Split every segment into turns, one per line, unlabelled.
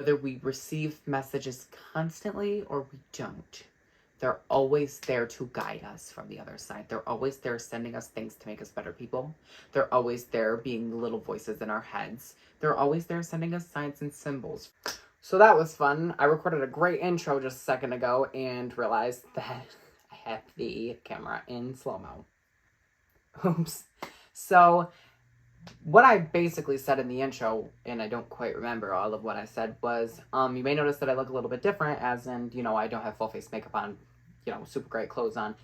Whether we receive messages constantly or we don't, they're always there to guide us from the other side. They're always there sending us things to make us better people. They're always there being little voices in our heads. They're always there sending us signs and symbols. So that was fun. I recorded a great intro just a second ago and realized that I had the camera in slow-mo. Oops. So what I basically said in the intro, and I don't quite remember all of what I said, was you may notice that I look a little bit different, as in, I don't have full face makeup on, super great clothes on,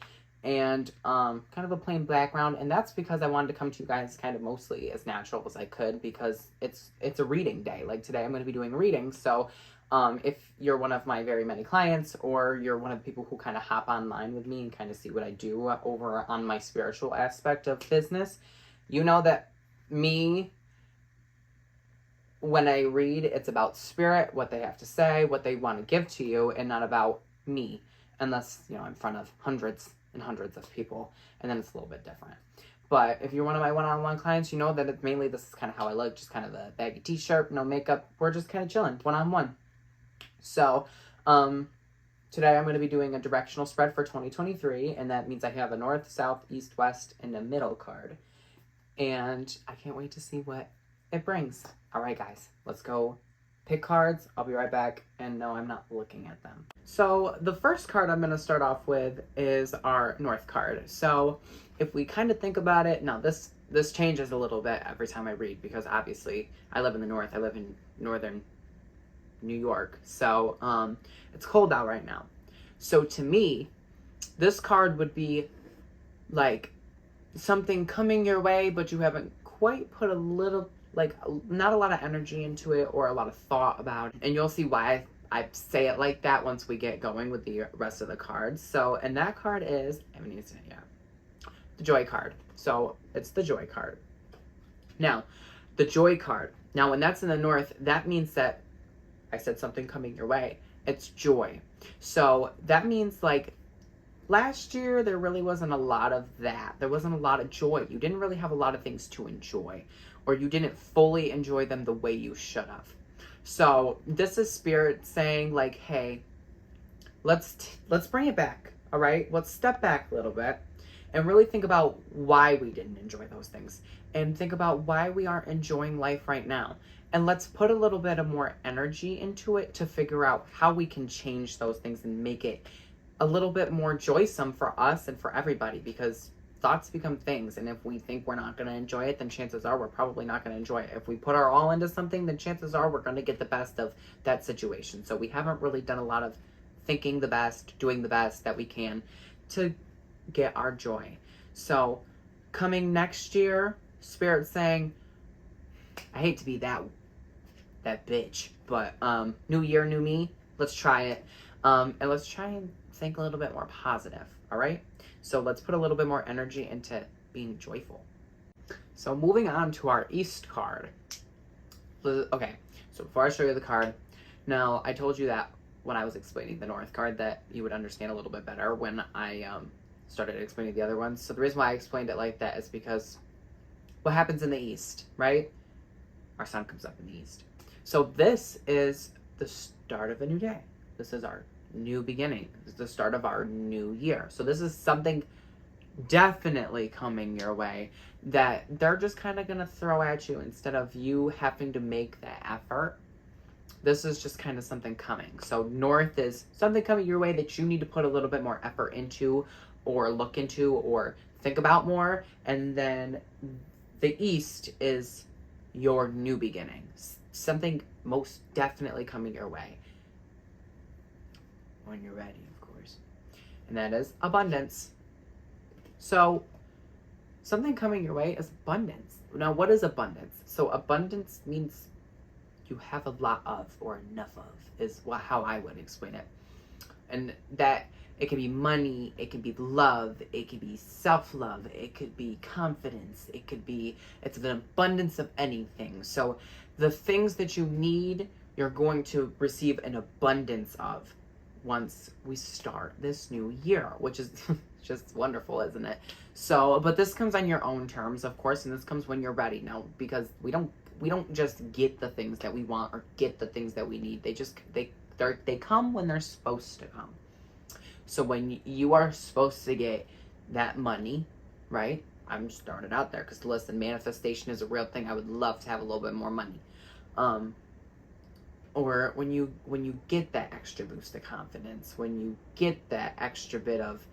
and kind of a plain background, and that's because I wanted to come to you guys kind of mostly as natural as I could, because it's a reading day. Like today I'm going to be doing readings, so if you're one of my very many clients, or you're one of the people who kind of hop online with me and kind of see what I do over on my spiritual aspect of business, you know that me, when I read, it's about spirit, what they have to say, what they want to give to you, and not about me, unless, in front of hundreds and hundreds of people, and then it's a little bit different. But if you're one of my one-on-one clients, you know that it's mainly, this is kind of how I look, just kind of a baggy t-shirt, no makeup, we're just kind of chilling, one-on-one. So, today I'm going to be doing a directional spread for 2023, and that means I have a north, south, east, west, and a middle card. And I can't wait to see what it brings. All right, guys, let's go pick cards. I'll be right back. And no, I'm not looking at them. So the first card I'm going to start off with is our North card. So if we kind of think about it, now this changes a little bit every time I read, because obviously I live in the North. I live in northern New York. So it's cold out right now. So to me, this card would be like something coming your way, but you haven't quite put not a lot of energy into it or a lot of thought about it. And you'll see why I say it like that once we get going with the rest of the cards. So, and that card is, the Joy card. So it's the Joy card. Now, the Joy card. Now, when that's in the North, that means that I said something coming your way. It's joy. So that means last year, there really wasn't a lot of that. There wasn't a lot of joy. You didn't really have a lot of things to enjoy, or you didn't fully enjoy them the way you should have. So this is Spirit saying hey, let's bring it back. All right, let's step back a little bit and really think about why we didn't enjoy those things, and think about why we aren't enjoying life right now. And let's put a little bit of more energy into it to figure out how we can change those things and make it a little bit more joysome for us and for everybody, because thoughts become things, and if we think we're not going to enjoy it, then chances are we're probably not going to enjoy it. If we put our all into something, then chances are we're going to get the best of that situation. So we haven't really done a lot of thinking the best, doing the best that we can to get our joy. So coming next year, Spirit saying, I hate to be that bitch, but new year, new me, let's try it. And let's try and think a little bit more positive, all right? So let's put a little bit more energy into being joyful. So moving on to our East card. Okay, so before I show you the card, now I told you that when I was explaining the North card that you would understand a little bit better when I started explaining the other ones. So the reason why I explained it like that is because what happens in the East, right? Our sun comes up in the East. So this is the start of a new day. This is our new beginning. This is the start of our new year. So this is something definitely coming your way that they're just kind of going to throw at you instead of you having to make the effort. This is just kind of something coming. So North is something coming your way that you need to put a little bit more effort into, or look into, or think about more. And then the East is your new beginning. Something most definitely coming your way. When you're ready, of course. And that is abundance. So something coming your way is abundance. Now, what is abundance? So abundance means you have a lot of, or enough of, is how I would explain it. And that it can be money, it can be love, it can be self-love, it could be confidence, it's an abundance of anything. So the things that you need, you're going to receive an abundance of once we start this new year, which is just wonderful, isn't it? So, but this comes on your own terms, of course, and this comes when you're ready. Now, because we don't we don't just get the things that we want or get the things that we need. They come when they're supposed to come. So when you are supposed to get that money, right? I'm just throwing it out there because listen, manifestation is a real thing. I would love to have a little bit more money. Or when you get that extra boost of confidence, when you get that extra bit of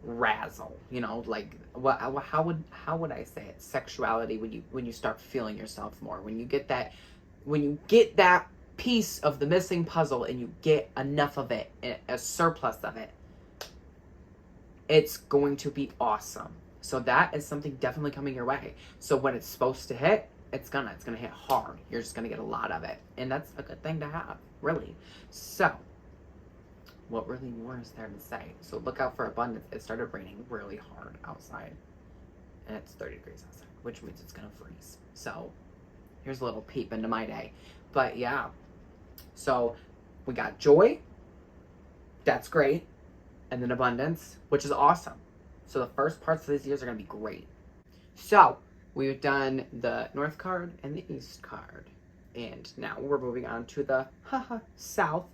razzle, you know, like how would I say it? Sexuality, when you start feeling yourself more, when you get that piece of the missing puzzle and you get enough of it, a surplus of it, it's going to be awesome. So that is something definitely coming your way. So when it's supposed to hit, it's gonna hit hard. You're just gonna get a lot of it, and that's a good thing to have, really. So what really more is there to say? So look out for abundance. It started raining really hard outside, and it's 30 degrees outside, which means it's gonna freeze. So here's a little peep into my day. But yeah, so we got joy, that's great, and then abundance, which is awesome. So the first parts of these years are gonna be great. So we've done the North card and the East card. And now we're moving on to the South.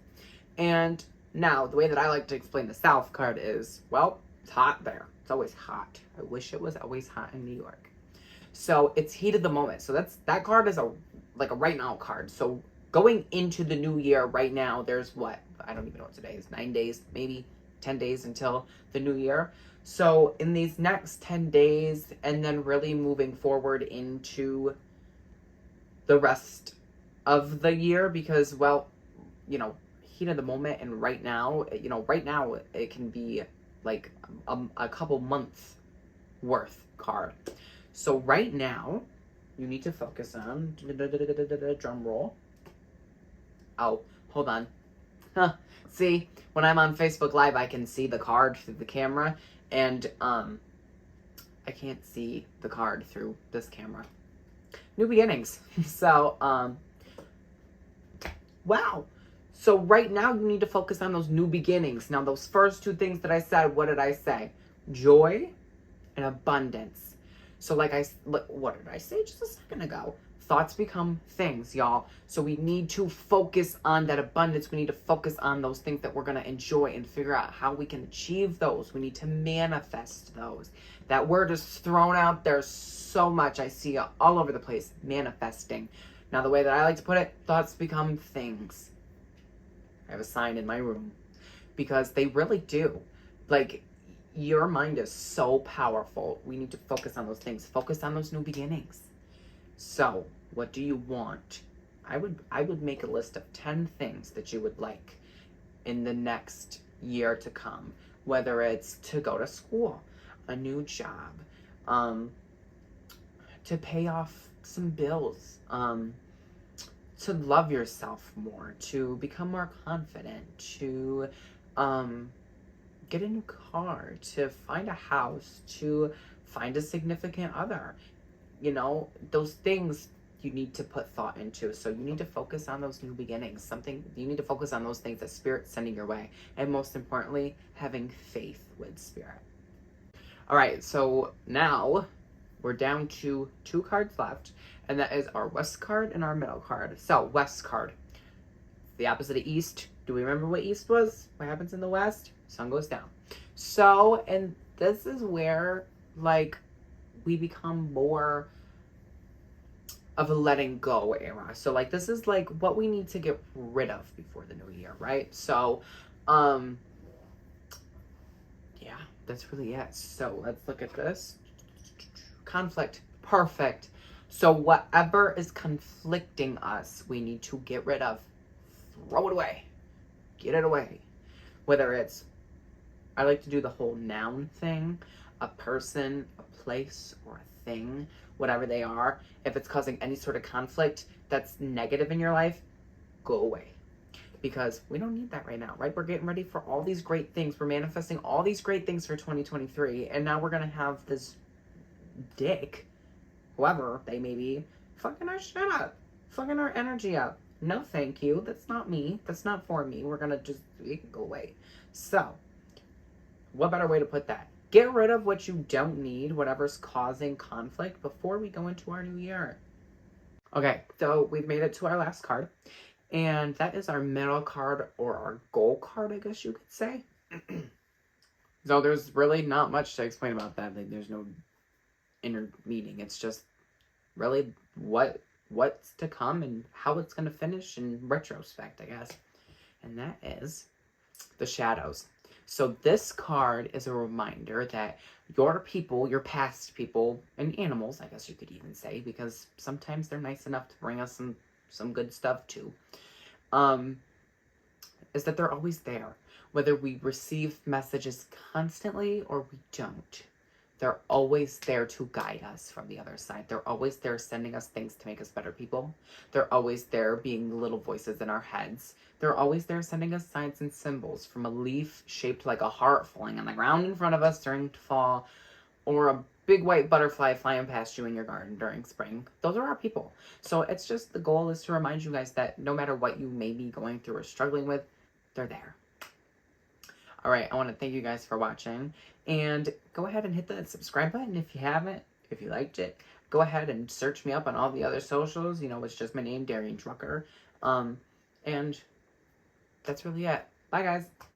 And now the way that I like to explain the South card is, well, it's hot there. It's always hot. I wish it was always hot in New York. So it's heat of the moment. So that card is a right now card. So going into the new year right now, there's what? I don't even know what today is. 9 days, maybe 10 days until the new year. So in these next 10 days, and then really moving forward into the rest of the year, because, well, you know, heat of the moment, and right now it can be like a couple months worth card. So right now, you need to focus on, drum roll. Oh, hold on. See, when I'm on Facebook Live, I can see the card through the camera, and I can't see the card through this camera. New beginnings. So, wow. So right now, you need to focus on those new beginnings. Now, those first two things that I said, what did I say? Joy and abundance. So what did I say just a second ago? Thoughts become things, y'all. So we need to focus on that abundance. We need to focus on those things that we're going to enjoy and figure out how we can achieve those. We need to manifest those. That word is thrown out there so much. I see it all over the place. Manifesting. Now, the way that I like to put it, thoughts become things. I have a sign in my room because they really do. Like, your mind is so powerful. We need to focus on those things. Focus on those new beginnings. So, what do you want? I would make a list of 10 things that you would like in the next year to come. Whether it's to go to school, a new job, to pay off some bills, to love yourself more, to become more confident, to get a new car, to find a house, to find a significant other. You know, those things you need to put thought into. So you need to focus on those new beginnings. You need to focus on those things that Spirit's sending your way. And most importantly, having faith with Spirit. All right, so now we're down to 2 cards left. And that is our West card and our Middle card. So, West card. The opposite of East. Do we remember what East was? What happens in the West? Sun goes down. So, and this is where, like, we become more of a letting go era. So, like, this is, like, what we need to get rid of before the new year, right? So, yeah, that's really it. So, let's look at this. Conflict. Perfect. So whatever is conflicting us, we need to get rid of. Throw it away. Get it away. Whether it's, I like to do the whole noun thing, a person, a place, or a thing, whatever they are. If it's causing any sort of conflict that's negative in your life, go away. Because we don't need that right now, right? We're getting ready for all these great things. We're manifesting all these great things for 2023. And now we're going to have this dick, whoever they may be, fucking our shit up, fucking our energy up. No, thank you. That's not me. That's not for me. We can go away. So, what better way to put that? get rid of what you don't need, whatever's causing conflict, before we go into our new year. Okay, so we've made it to our last card. And that is our middle card, or our goal card, I guess you could say. So there's really not much to explain about that. Like, there's no inner meaning. It's just really what's to come and how it's going to finish in retrospect, I guess. And that is the shadows. So this card is a reminder that your people, your past people, and animals, I guess you could even say, because sometimes they're nice enough to bring us some good stuff too, is that they're always there. Whether we receive messages constantly or we don't, they're always there to guide us from the other side. They're always there sending us things to make us better people. They're always there being little voices in our heads. They're always there sending us signs and symbols, from a leaf shaped like a heart falling on the ground in front of us during fall, or a big white butterfly flying past you in your garden during spring. Those are our people. So it's just, the goal is to remind you guys that no matter what you may be going through or struggling with, they're there. All right, I want to thank you guys for watching, and go ahead and hit the subscribe button if you haven't. If you liked it, go ahead and search me up on all the other socials. You know, it's just my name, Darian Drucker. And that's really it. Bye, guys.